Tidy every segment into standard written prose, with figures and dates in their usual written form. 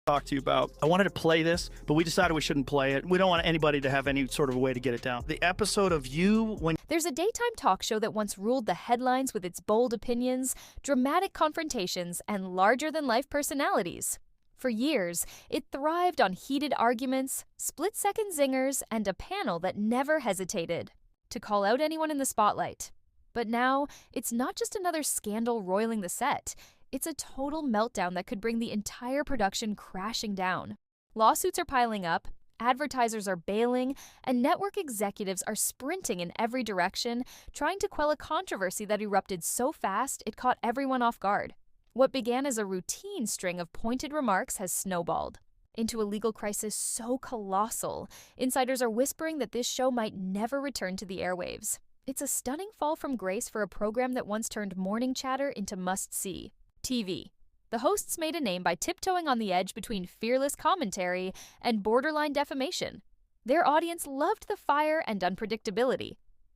talk to you about. I wanted to play this, but we decided we shouldn't play it. We don't want anybody to have any sort of a way to get it down. The episode of you when There's a daytime talk show that once ruled the headlines with its bold opinions, dramatic confrontations, and larger-than-life personalities. For years, it thrived on heated arguments, split-second zingers, and a panel that never hesitated to call out anyone in the spotlight. But now, it's not just another scandal roiling the set. It's a total meltdown that could bring the entire production crashing down. Lawsuits are piling up, advertisers are bailing, and network executives are sprinting in every direction, trying to quell a controversy that erupted so fast it caught everyone off guard. What began as a routine string of pointed remarks has snowballed into a legal crisis so colossal, insiders are whispering that this show might never return to the airwaves. It's a stunning fall from grace for a program that once turned morning chatter into must-see TV. The hosts made a name by tiptoeing on the edge between fearless commentary and borderline defamation. Their audience loved the fire and unpredictability.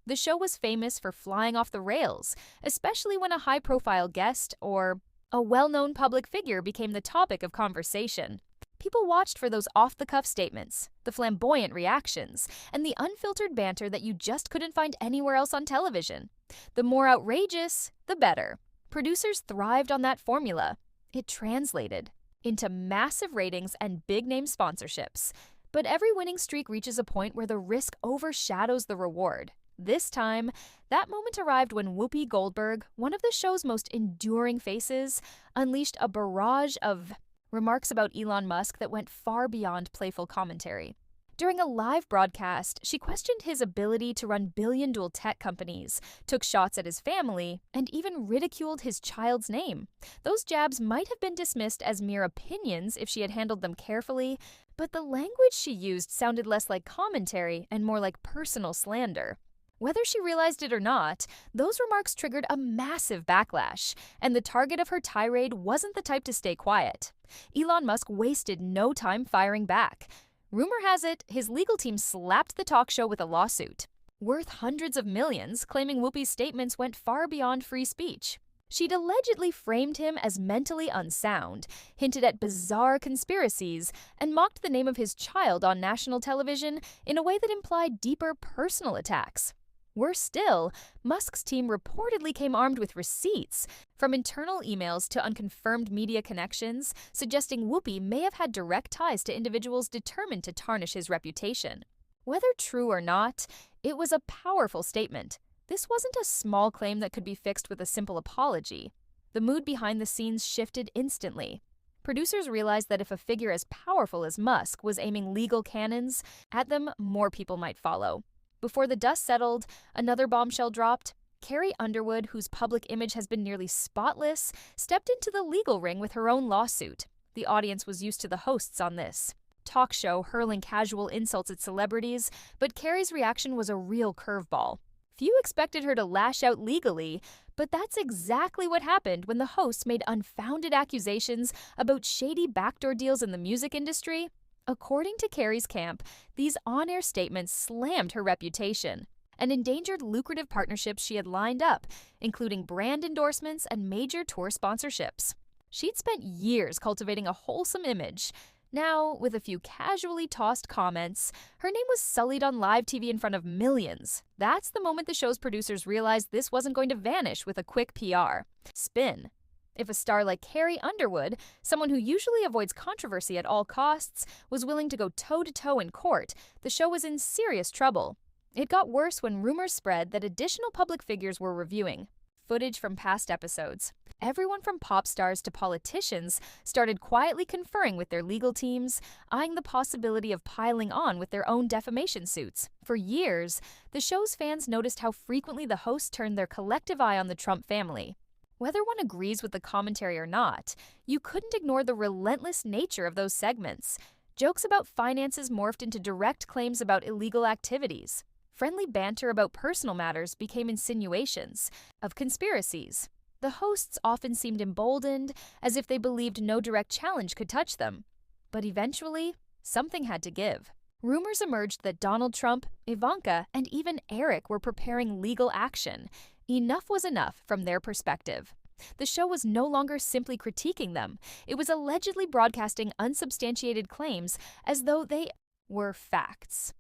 The show was famous for flying off the rails, especially when a high-profile guest or a well-known public figure became the topic of conversation. People watched for those off-the-cuff statements, the flamboyant reactions, and the unfiltered banter that you just couldn't find anywhere else on television. The more outrageous, the better. Producers thrived on that formula. It translated into massive ratings and big-name sponsorships. But every winning streak reaches a point where the risk overshadows the reward. This time, that moment arrived when Whoopi Goldberg, one of the show's most enduring faces, unleashed a barrage of remarks about Elon Musk that went far beyond playful commentary. During a live broadcast, she questioned his ability to run billion-dollar tech companies, took shots at his family, and even ridiculed his child's name. Those jabs might have been dismissed as mere opinions if she had handled them carefully, but the language she used sounded less like commentary and more like personal slander. Whether she realized it or not, those remarks triggered a massive backlash, and the target of her tirade wasn't the type to stay quiet. Elon Musk wasted no time firing back. Rumor has it, his legal team slapped the talk show with a lawsuit, worth hundreds of millions, claiming Whoopi's statements went far beyond free speech. She'd allegedly framed him as mentally unsound, hinted at bizarre conspiracies, and mocked the name of his child on national television in a way that implied deeper personal attacks. Worse still, Musk's team reportedly came armed with receipts, from internal emails to unconfirmed media connections, suggesting Whoopi may have had direct ties to individuals determined to tarnish his reputation. Whether true or not, it was a powerful statement. This wasn't a small claim that could be fixed with a simple apology. The mood behind the scenes shifted instantly. Producers realized that if a figure as powerful as Musk was aiming legal cannons at them, more people might follow. Before the dust settled, another bombshell dropped. Carrie Underwood, whose public image has been nearly spotless, stepped into the legal ring with her own lawsuit. The audience was used to the hosts on this talk show hurling casual insults at celebrities, but Carrie's reaction was a real curveball. Few expected her to lash out legally, but that's exactly what happened when the hosts made unfounded accusations about shady backdoor deals in the music industry. According to Carrie's camp, these on-air statements slammed her reputation and endangered lucrative partnerships she had lined up, including brand endorsements and major tour sponsorships. She'd spent years cultivating a wholesome image. Now, with a few casually tossed comments, her name was sullied on live TV in front of millions. That's the moment the show's producers realized this wasn't going to vanish with a quick PR spin. If a star like Carrie Underwood, someone who usually avoids controversy at all costs, was willing to go toe-to-toe in court, the show was in serious trouble. It got worse when rumors spread that additional public figures were reviewing footage from past episodes. Everyone from pop stars to politicians started quietly conferring with their legal teams, eyeing the possibility of piling on with their own defamation suits. For years, the show's fans noticed how frequently the hosts turned their collective eye on the Trump family. Whether one agrees with the commentary or not, you couldn't ignore the relentless nature of those segments. Jokes about finances morphed into direct claims about illegal activities. Friendly banter about personal matters became insinuations of conspiracies. The hosts often seemed emboldened, as if they believed no direct challenge could touch them. But eventually, something had to give. Rumors emerged that Donald Trump, Ivanka, and even Eric were preparing legal action. Enough was enough from their perspective. The show was no longer simply critiquing them. It was allegedly broadcasting unsubstantiated claims as though they were facts.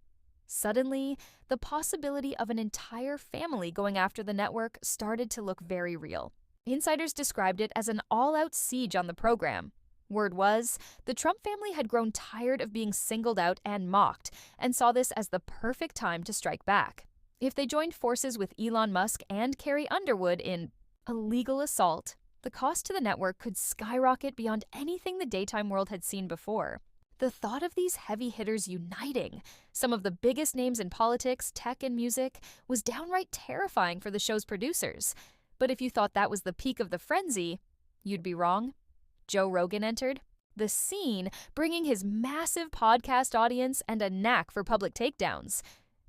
Suddenly, the possibility of an entire family going after the network started to look very real. Insiders described it as an all-out siege on the program. Word was, the Trump family had grown tired of being singled out and mocked, and saw this as the perfect time to strike back. If they joined forces with Elon Musk and Carrie Underwood in a legal assault, the cost to the network could skyrocket beyond anything the daytime world had seen before. The thought of these heavy hitters uniting, some of the biggest names in politics, tech, and music, was downright terrifying for the show's producers. But if you thought that was the peak of the frenzy, you'd be wrong. Joe Rogan entered the scene, bringing his massive podcast audience and a knack for public takedowns.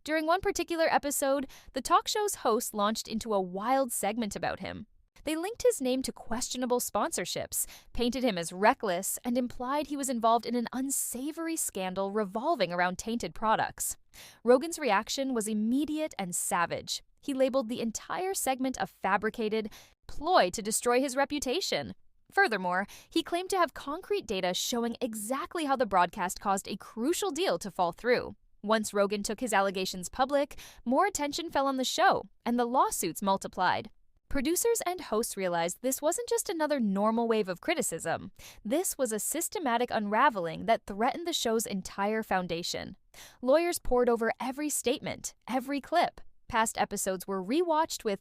During one particular episode, the talk show's host launched into a wild segment about him. They linked his name to questionable sponsorships, painted him as reckless, and implied he was involved in an unsavory scandal revolving around tainted products. Rogan's reaction was immediate and savage. He labeled the entire segment a fabricated ploy to destroy his reputation. Furthermore, he claimed to have concrete data showing exactly how the broadcast caused a crucial deal to fall through. Once Rogan took his allegations public, more attention fell on the show, and the lawsuits multiplied. Producers and hosts realized this wasn't just another normal wave of criticism. This was a systematic unraveling that threatened the show's entire foundation. Lawyers pored over every statement, every clip. Past episodes were rewatched with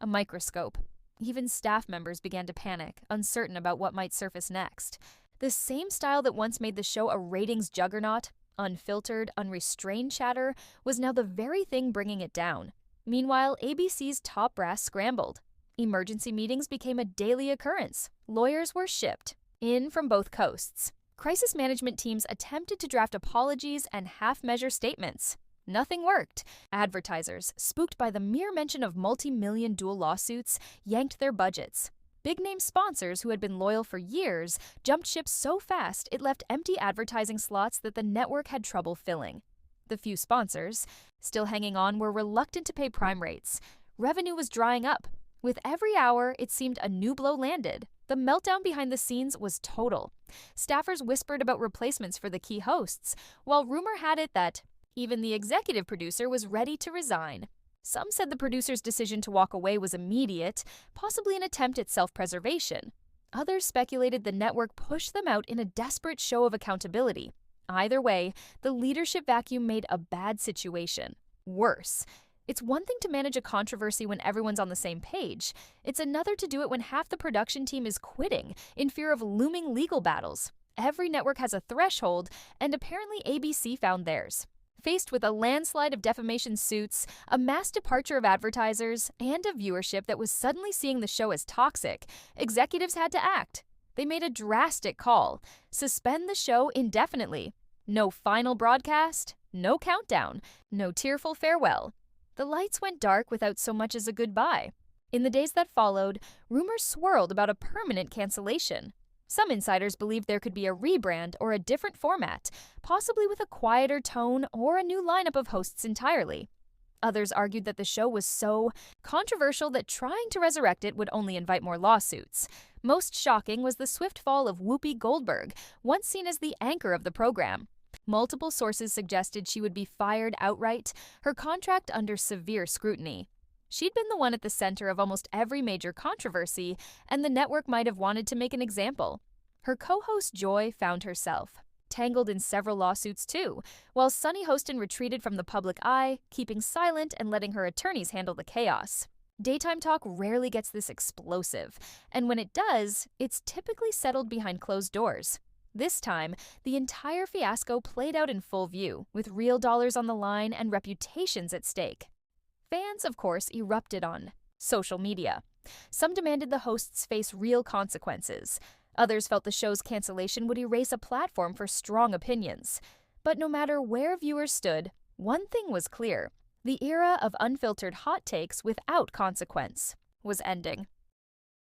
a microscope. Even staff members began to panic, uncertain about what might surface next. The same style that once made the show a ratings juggernaut, unfiltered, unrestrained chatter, was now the very thing bringing it down. Meanwhile, ABC's top brass scrambled. Emergency meetings became a daily occurrence. Lawyers were shipped in from both coasts. Crisis management teams attempted to draft apologies and half-measure statements. Nothing worked. Advertisers, spooked by the mere mention of multi-million dual lawsuits, yanked their budgets. Big-name sponsors who had been loyal for years jumped ship so fast it left empty advertising slots that the network had trouble filling. The few sponsors, still hanging on, were reluctant to pay prime rates. Revenue was drying up. With every hour, it seemed a new blow landed. The meltdown behind the scenes was total. Staffers whispered about replacements for the key hosts, while rumor had it that even the executive producer was ready to resign. Some said the producer's decision to walk away was immediate, possibly an attempt at self-preservation. Others speculated the network pushed them out in a desperate show of accountability. Either way, the leadership vacuum made a bad situation worse. It's one thing to manage a controversy when everyone's on the same page. It's another to do it when half the production team is quitting in fear of looming legal battles. Every network has a threshold, and apparently ABC found theirs. Faced with a landslide of defamation suits, a mass departure of advertisers, and a viewership that was suddenly seeing the show as toxic, executives had to act. They made a drastic call: suspend the show indefinitely. No final broadcast, no countdown, no tearful farewell. The lights went dark without so much as a goodbye. In the days that followed, rumors swirled about a permanent cancellation. Some insiders believed there could be a rebrand or a different format, possibly with a quieter tone or a new lineup of hosts entirely. Others argued that the show was so controversial that trying to resurrect it would only invite more lawsuits. Most shocking was the swift fall of Whoopi Goldberg, once seen as the anchor of the program. Multiple sources suggested she would be fired outright, her contract under severe scrutiny. She'd been the one at the center of almost every major controversy, and the network might have wanted to make an example. Her co-host Joy found herself tangled in several lawsuits too, while Sunny Hostin retreated from the public eye, keeping silent and letting her attorneys handle the chaos. Daytime talk rarely gets this explosive, and when it does, it's typically settled behind closed doors. This time, the entire fiasco played out in full view, with real dollars on the line and reputations at stake. Fans, of course, erupted on social media. Some demanded the hosts face real consequences. Others felt the show's cancellation would erase a platform for strong opinions. But no matter where viewers stood, one thing was clear: the era of unfiltered hot takes without consequence was ending.